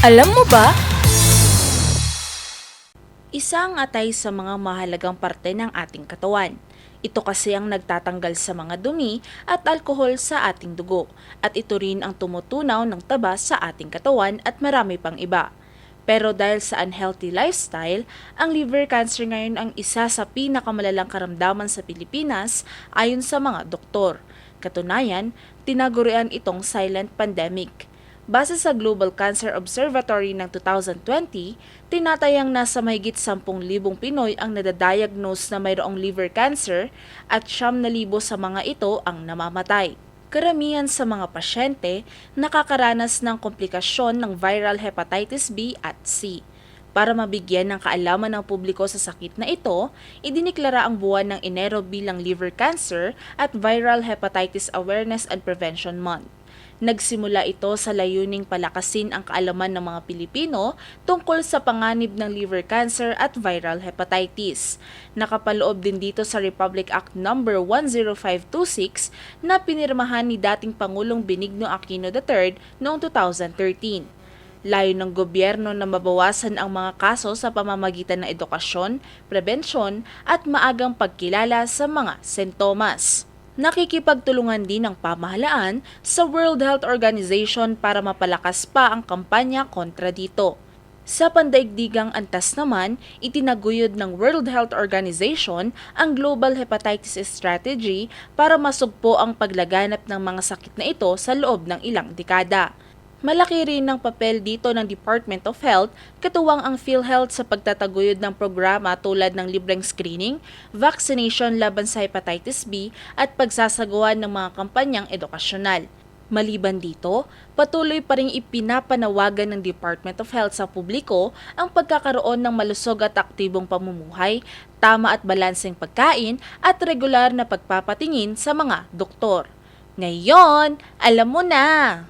Alam mo ba? Isa ang atay sa mga mahalagang parte ng ating katawan. Ito kasi ang nagtatanggal sa mga dumi at alkohol sa ating dugo, at ito rin ang tumutunaw ng taba sa ating katawan at marami pang iba. Pero dahil sa unhealthy lifestyle, ang liver cancer ngayon ang isa sa pinakamalalang karamdaman sa Pilipinas ayon sa mga doktor. Katunayan, tinagurian itong silent pandemic. Base sa Global Cancer Observatory ng 2020, tinatayang nasa mahigit 10,000 Pinoy ang nadadiagnose na mayroong liver cancer at 9,000 sa mga ito ang namamatay. Karamihan sa mga pasyente nakakaranas ng komplikasyon ng viral hepatitis B at C. Para mabigyan ng kaalaman ng publiko sa sakit na ito, idiniklara ang buwan ng Enero bilang Liver Cancer at Viral Hepatitis Awareness and Prevention Month. Nagsimula ito sa layuning palakasin ang kaalaman ng mga Pilipino tungkol sa panganib ng liver cancer at viral hepatitis. Nakapaloob din dito sa Republic Act No. 10526 na pinirmahan ni dating Pangulong Benigno Aquino III noong 2013. Layo ng gobyerno na mabawasan ang mga kaso sa pamamagitan ng edukasyon, prebensyon at maagang pagkilala sa mga sintomas. Nakikipagtulungan din ang pamahalaan sa World Health Organization para mapalakas pa ang kampanya kontra dito. Sa pandaigdigang antas naman, itinaguyod ng World Health Organization ang Global Hepatitis Strategy para masugpo ang paglaganap ng mga sakit na ito sa loob ng ilang dekada. Malaki rin ang papel dito ng Department of Health, katuwang ang PhilHealth sa pagtataguyod ng programa tulad ng libreng screening, vaccination laban sa hepatitis B at pagsasagawa ng mga kampanyang edukasyonal. Maliban dito, patuloy pa rin ipinapanawagan ng Department of Health sa publiko ang pagkakaroon ng malusog at aktibong pamumuhay, tama at balanseng pagkain at regular na pagpapatingin sa mga doktor. Ngayon, alam mo na!